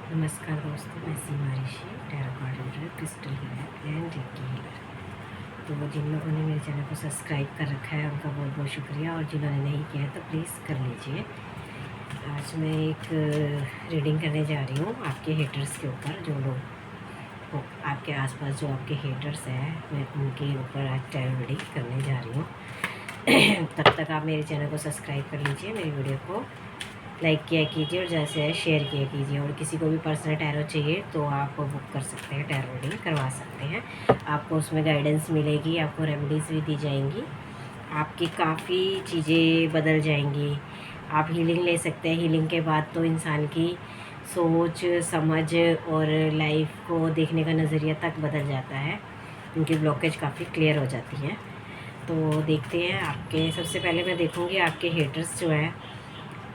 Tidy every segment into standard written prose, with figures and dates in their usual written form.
नमस्कार दोस्तों, मैं Seema Rishi, tarot card reader, crystal healer and reiki healer. तो जिन लोगों ने मेरे चैनल को सब्सक्राइब कर रखा है उनका बहुत बहुत शुक्रिया, और जिन्होंने नहीं किया है तो प्लीज़ कर लीजिए। आज मैं एक रीडिंग करने जा रही हूँ आपके हेटर्स के ऊपर। जो लोग आपके आसपास जो आपके हेटर्स हैं, मैं उनके ऊपर आज टैरो रीडिंग करने जा रही हूँ। तब तक आप मेरे चैनल को सब्सक्राइब कर लीजिए, मेरी वीडियो को लाइक किया कीजिए और जैसे है शेयर किया कीजिए। और किसी को भी पर्सनल टैरो चाहिए तो आप बुक कर सकते हैं, टैरो रीडिंग करवा सकते हैं। आपको उसमें गाइडेंस मिलेगी, आपको रेमेडीज़ भी दी जाएंगी, आपकी काफ़ी चीज़ें बदल जाएंगी। आप हीलिंग ले सकते हैं। हीलिंग के बाद तो इंसान की सोच समझ और लाइफ को देखने का नज़रिया तक बदल जाता है, उनकी ब्लॉकेज काफ़ी क्लियर हो जाती है। तो देखते हैं आपके, सबसे पहले मैं देखूँगी आपके हेटर्स जो हैं,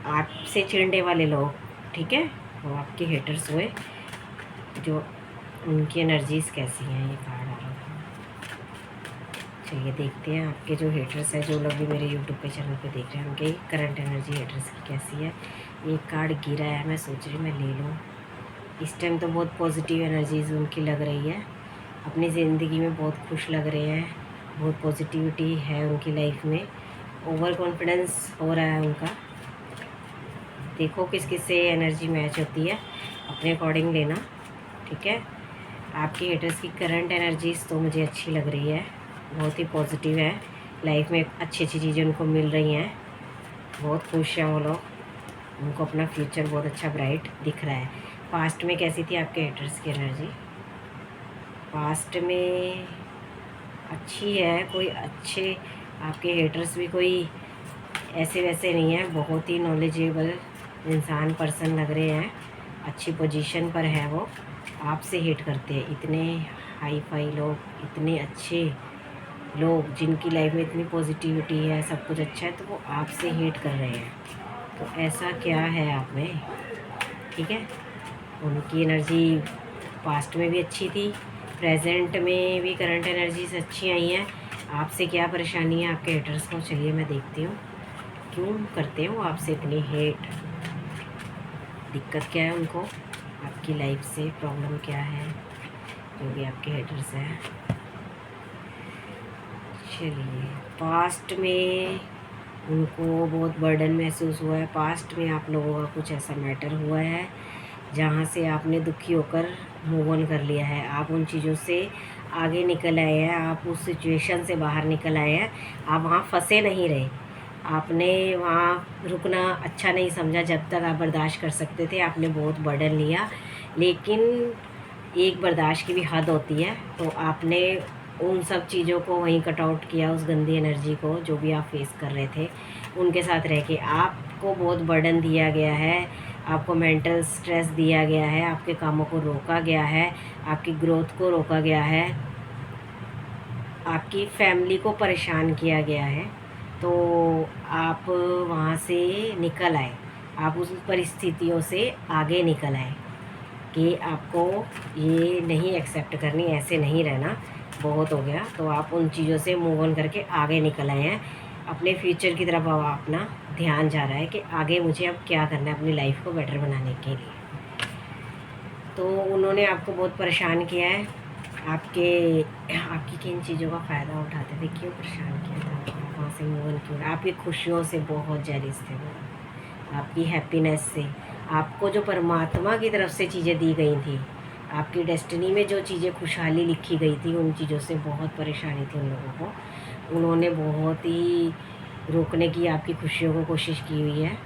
आपसे चिढ़ने वाले लोग, ठीक है, वो आपके हेटर्स हुए, जो उनकी एनर्जीज़ कैसी हैं। ये कार्ड आ रहा था। चलिए देखते हैं आपके जो हेटर्स हैं, जो लोग भी मेरे यूट्यूब पे चैनल पे देख रहे हैं, उनके करंट एनर्जी हेटर्स की कैसी है। एक कार्ड गिरा है, मैं सोच रही मैं ले लूँ। इस टाइम तो बहुत पॉजिटिव एनर्जीज उनकी लग रही है, अपनी ज़िंदगी में बहुत खुश लग रहे हैं, बहुत पॉजिटिविटी है उनकी लाइफ में, ओवर कॉन्फिडेंस हो रहा है उनका। देखो किस किस से एनर्जी मैच होती है, अपने अकॉर्डिंग लेना, ठीक है। आपके हेटर्स की करंट एनर्जीज़ तो मुझे अच्छी लग रही है, बहुत ही पॉजिटिव है, लाइफ में अच्छी अच्छी चीज़ें उनको मिल रही हैं, बहुत खुश हैं वो लोग, उनको अपना फ्यूचर बहुत अच्छा ब्राइट दिख रहा है। पास्ट में कैसी थी आपके हेटर्स की एनर्जी? पास्ट में अच्छी है, कोई अच्छे आपके हेटर्स भी कोई ऐसे वैसे नहीं है, बहुत ही नॉलेजेबल इंसान पर्सन लग रहे हैं, अच्छी पोजीशन पर है वो, आपसे हेट करते हैं। इतने हाई फाई लोग, इतने अच्छे लोग जिनकी लाइफ में इतनी पॉजिटिविटी है, सब कुछ अच्छा है, तो वो आपसे हेट कर रहे हैं। तो ऐसा क्या है आप में, ठीक है। उनकी एनर्जी पास्ट में भी अच्छी थी, प्रेजेंट में भी करंट एनर्जीज अच्छी आई हैं। आपसे क्या परेशानी है आपके हेटर्स को, चलिए मैं देखती हूँ क्यों करते हो आपसे इतनी हेट, दिक्कत क्या है उनको, आपकी लाइफ से प्रॉब्लम क्या है, जो भी आपके हेटर्स हैं। चलिए, पास्ट में उनको बहुत बर्डन महसूस हुआ है, पास्ट में आप लोगों का कुछ ऐसा मैटर हुआ है जहाँ से आपने दुखी होकर मूव ऑन कर लिया है, आप उन चीज़ों से आगे निकल आए हैं, आप उस सिचुएशन से बाहर निकल आए हैं, आप वहाँ फंसे नहीं रहे। आपने वहाँ रुकना अच्छा नहीं समझा, जब तक आप बर्दाश्त कर सकते थे आपने बहुत बर्डन लिया, लेकिन एक बर्दाश्त की भी हद होती है। तो आपने उन सब चीज़ों को वहीं कट आउट किया, उस गंदी एनर्जी को जो भी आप फेस कर रहे थे उनके साथ रह के। आपको बहुत बर्डन दिया गया है, आपको मेंटल स्ट्रेस दिया गया है, आपके कामों को रोका गया है, आपकी ग्रोथ को रोका गया है, आपकी फैमिली को परेशान किया गया है। तो आप वहाँ से निकल आए, आप उस परिस्थितियों से आगे निकल आए कि आपको ये नहीं एक्सेप्ट करनी, ऐसे नहीं रहना, बहुत हो गया। तो आप उन चीज़ों से मूव ऑन करके आगे निकल आए हैं, अपने फ्यूचर की तरफ अब अपना ध्यान जा रहा है कि आगे मुझे अब क्या करना है अपनी लाइफ को बेटर बनाने के लिए। तो उन्होंने आपको बहुत परेशान किया है, आपकी किन चीज़ों का फ़ायदा उठाते थे, क्यों परेशान किया था आपको, वहाँ से मूव ऑन क्यों? आपकी खुशियों से बहुत जेलिस थे वो, आपकी हैप्पीनेस से, आपको जो परमात्मा की तरफ से चीज़ें दी गई थी, आपकी डेस्टिनी में जो चीज़ें खुशहाली लिखी गई थी, उन चीज़ों से बहुत परेशानी थी उन लोगों को। उन्होंने बहुत ही रोकने की आपकी खुशियों को कोशिश की हुई है,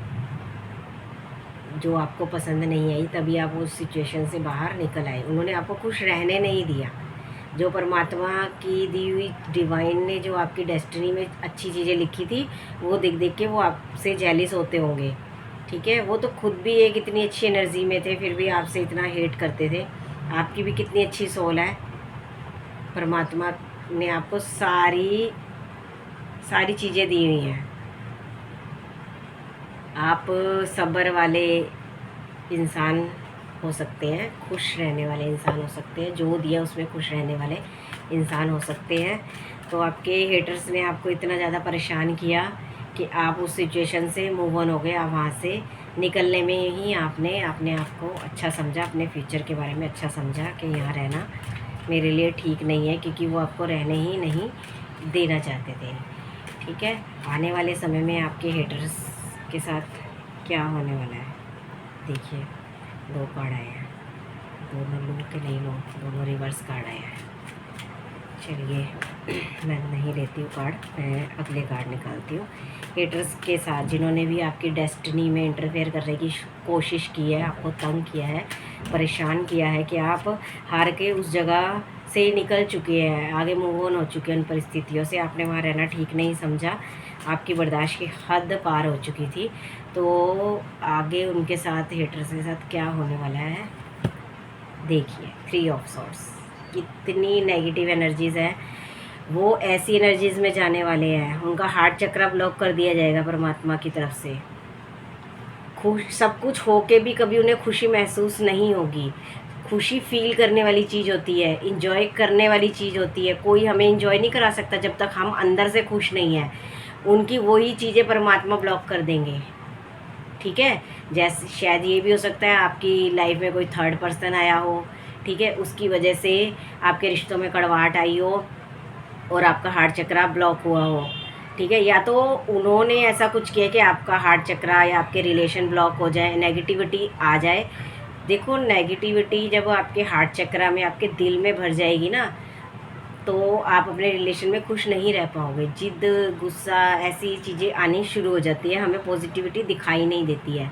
जो आपको पसंद नहीं आई, तभी आप उस सिचुएशन से बाहर निकल आए। उन्होंने आपको खुश रहने नहीं दिया, जो परमात्मा की दी हुई डिवाइन ने जो आपकी डेस्टिनी में अच्छी चीज़ें लिखी थी, वो देख देख के वो आपसे जेलिस होते होंगे, ठीक है। वो तो खुद भी एक इतनी अच्छी एनर्जी में थे, फिर भी आपसे इतना हेट करते थे। आपकी भी कितनी अच्छी सोल है, परमात्मा ने आपको सारी सारी चीज़ें दी हुई हैं, आप सब्र वाले इंसान हो सकते हैं, खुश रहने वाले इंसान हो सकते हैं, जो दिया उसमें खुश रहने वाले इंसान हो सकते हैं। तो आपके हेटर्स ने आपको इतना ज़्यादा परेशान किया कि आप उस सिचुएशन से मूव ऑन हो गए, आप वहाँ से निकलने में ही आपने अपने आप को अच्छा समझा, अपने फ्यूचर के बारे में अच्छा समझा कि यहाँ रहना मेरे लिए ठीक नहीं है, क्योंकि वो आपको रहने ही नहीं देना चाहते थे। ठीक है, आने वाले समय में आपके हेटर्स के साथ क्या होने वाला है देखिए। 2 कार्ड आए हैं, दोनों लूँ कि नहीं लूँ, दोनों रिवर्स कार्ड आए हैं। चलिए मैं नहीं लेती हूँ कार्ड, मैं अगले कार्ड निकालती हूँ। हेटर्स के साथ जिन्होंने भी आपकी डेस्टिनी में इंटरफेयर करने की कोशिश की है, आपको तंग किया है, परेशान किया है, कि आप हार के उस जगह से निकल चुके हैं, आगे मूव ऑन हो चुके हैं उन परिस्थितियों से, आपने वहाँ रहना ठीक नहीं समझा, आपकी बर्दाश्त की हद पार हो चुकी थी। तो आगे उनके साथ, हेटर्स के साथ क्या होने वाला है देखिए। 3 ऑफ सॉर्ड्स, कितनी नेगेटिव एनर्जीज़ है, वो ऐसी एनर्जीज़ में जाने वाले हैं, उनका हार्ट चक्र ब्लॉक कर दिया जाएगा परमात्मा की तरफ से। खुश सब कुछ हो के भी कभी उन्हें खुशी महसूस नहीं होगी। खुशी फील करने वाली चीज़ होती है, इंजॉय करने वाली चीज़ होती है। कोई हमें इंजॉय नहीं करा सकता जब तक हम अंदर से खुश नहीं हैं। उनकी वही चीज़ें परमात्मा ब्लॉक कर देंगे। ठीक है, जैसे शायद ये भी हो सकता है आपकी लाइफ में कोई थर्ड पर्सन आया हो, ठीक है, उसकी वजह से आपके रिश्तों में कड़वाहट आई हो और आपका हार्ट चक्रा ब्लॉक हुआ हो। ठीक है, या तो उन्होंने ऐसा कुछ किया कि आपका हार्ट चक्रा या आपके रिलेशन ब्लॉक हो जाए, नेगेटिविटी आ जाए। देखो, नेगेटिविटी जब आपके हार्ट चक्रा में, आपके दिल में भर जाएगी ना, तो आप अपने रिलेशन में खुश नहीं रह पाओगे। जिद, गुस्सा, ऐसी चीज़ें आनी शुरू हो जाती है, हमें पॉजिटिविटी दिखाई नहीं देती है।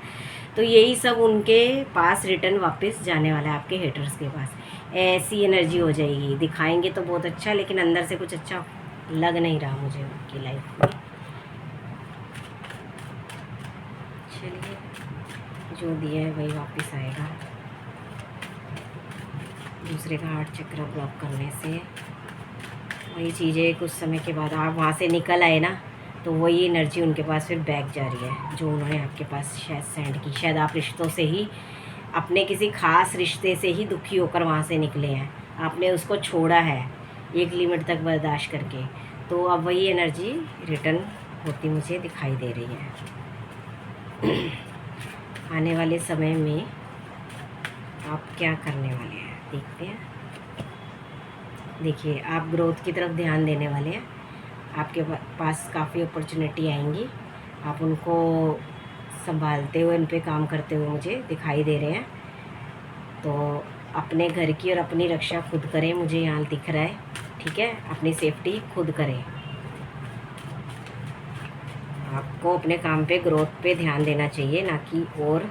तो यही सब उनके पास रिटर्न वापस जाने वाला है, आपके हेटर्स के पास। ऐसी एनर्जी हो जाएगी, दिखाएंगे तो बहुत अच्छा, लेकिन अंदर से कुछ अच्छा लग नहीं रहा मुझे उनकी लाइफ में। चलिए, जो दिया है वही वापस आएगा। दूसरे का हार्ट चक्र ब्लॉक करने से वही चीज़ें कुछ समय के बाद आप वहाँ से निकल आए ना, तो वही एनर्जी उनके पास फिर बैक जा रही है, जो उन्होंने आपके पास शायद सेंड की। शायद आप रिश्तों से ही, अपने किसी ख़ास रिश्ते से ही दुखी होकर वहाँ से निकले हैं, आपने उसको छोड़ा है एक लिमिट तक बर्दाश्त करके। तो अब वही एनर्जी रिटर्न होती मुझे दिखाई दे रही है। आने वाले समय में आप क्या करने वाले हैं देखते हैं। देखिए, आप ग्रोथ की तरफ ध्यान देने वाले हैं, आपके पास काफ़ी अपॉर्चुनिटी आएंगी, आप उनको संभालते हुए, उन पे काम करते हुए मुझे दिखाई दे रहे हैं। तो अपने घर की और अपनी रक्षा खुद करें, मुझे यहाँ दिख रहा है। ठीक है, अपनी सेफ्टी खुद करें। आपको अपने काम पे, ग्रोथ पे ध्यान देना चाहिए, ना कि और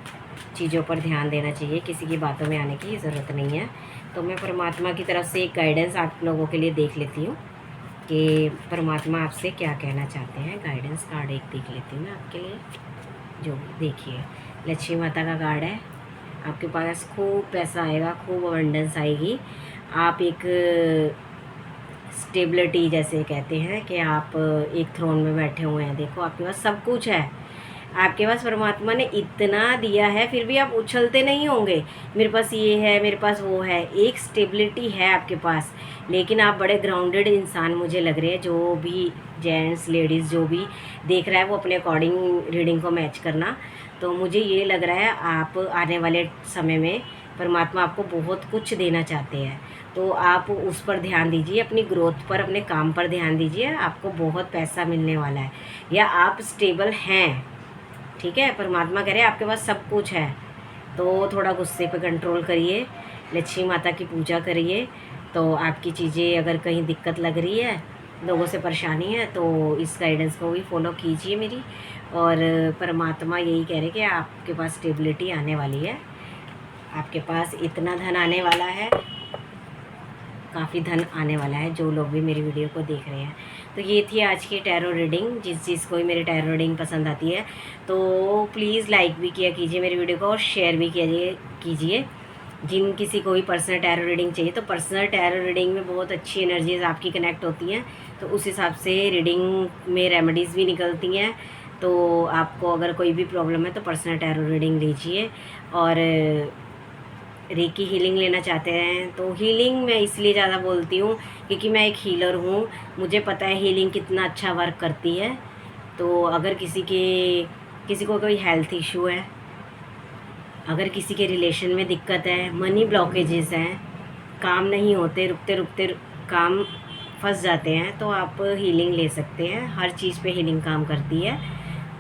चीज़ों पर ध्यान देना चाहिए। किसी की बातों में आने की ज़रूरत नहीं है। तो मैं परमात्मा की तरफ से एक गाइडेंस आप लोगों के लिए देख लेती हूँ कि परमात्मा आपसे क्या कहना चाहते हैं। गाइडेंस कार्ड एक देख लेती हूँ मैं आपके लिए। जो देखिए, लक्ष्मी माता का कार्ड है। आपके पास खूब पैसा आएगा, खूब अबंडेंस आएगी। आप एक स्टेबिलिटी, जैसे कहते हैं कि आप एक थ्रोन में बैठे हुए हैं। देखो, आपके पास सब कुछ है, आपके पास परमात्मा ने इतना दिया है, फिर भी आप उछलते नहीं होंगे मेरे पास ये है, मेरे पास वो है। एक स्टेबिलिटी है आपके पास, लेकिन आप बड़े ग्राउंडेड इंसान मुझे लग रहे हैं। जो भी जेंट्स, लेडीज़ जो भी देख रहा है, वो अपने अकॉर्डिंग रीडिंग को मैच करना। तो मुझे ये लग रहा है, आप आने वाले समय में परमात्मा आपको बहुत कुछ देना चाहते हैं। तो आप उस पर ध्यान दीजिए, अपनी ग्रोथ पर, अपने काम पर ध्यान दीजिए। आपको बहुत पैसा मिलने वाला है, या आप स्टेबल हैं। ठीक है, परमात्मा कह रहे हैं आपके पास सब कुछ है। तो थोड़ा गुस्से पे कंट्रोल करिए, लक्ष्मी माता की पूजा करिए। तो आपकी चीज़ें, अगर कहीं दिक्कत लग रही है, लोगों से परेशानी है, तो इस गाइडेंस को भी फॉलो कीजिए मेरी। और परमात्मा यही कह रहे हैं कि आपके पास स्टेबिलिटी आने वाली है, आपके पास इतना धन आने वाला है, काफ़ी धन आने वाला है। जो लोग भी मेरी वीडियो को देख रहे हैं, तो ये थी आज की टैरो रीडिंग। जिस चीज़ को भी मेरी टैरो रीडिंग पसंद आती है तो प्लीज़ लाइक भी किया कीजिए मेरी वीडियो को, और शेयर भी कीजिए। जिन किसी को भी पर्सनल टैरो रीडिंग चाहिए, तो पर्सनल टैरो रीडिंग में बहुत अच्छी एनर्जीज आपकी कनेक्ट होती हैं, तो उस हिसाब से रीडिंग में रेमेडीज़ भी निकलती हैं। तो आपको अगर कोई भी प्रॉब्लम है तो पर्सनल टैरो रीडिंग लीजिए। और रेकी हीलिंग लेना चाहते हैं तो हीलिंग मैं इसलिए ज़्यादा बोलती हूँ क्योंकि मैं एक हीलर हूँ, मुझे पता है हीलिंग कितना अच्छा वर्क करती है। तो अगर किसी को कोई हेल्थ इशू है, अगर किसी के रिलेशन में दिक्कत है, मनी ब्लॉकेजेस हैं, काम नहीं होते, रुकते रुकते काम फंस जाते हैं, तो आप हीलिंग ले सकते हैं। हर चीज़ पे हीलिंग काम करती है।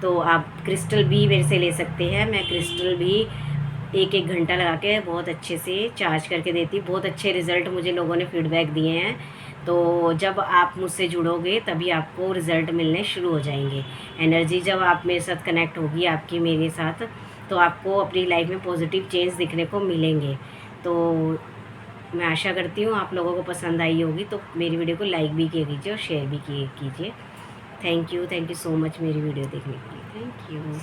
तो आप क्रिस्टल भी मेरे से ले सकते हैं। मैं क्रिस्टल भी 1-1 घंटा लगा के बहुत अच्छे से चार्ज करके देती हूँ। बहुत अच्छे रिज़ल्ट मुझे लोगों ने फीडबैक दिए हैं। तो जब आप मुझसे जुड़ोगे तभी आपको रिज़ल्ट मिलने शुरू हो जाएंगे। एनर्जी जब आप मेरे साथ कनेक्ट होगी आपकी मेरे साथ, तो आपको अपनी लाइफ में पॉजिटिव चेंज दिखने को मिलेंगे। तो मैं आशा करती हूँ आप लोगों को पसंद आई होगी। तो मेरी वीडियो को लाइक भी किया कीजिए और शेयर भी किए कीजिए। थैंक यू सो मच मेरी वीडियो देखने के लिए। Thank you.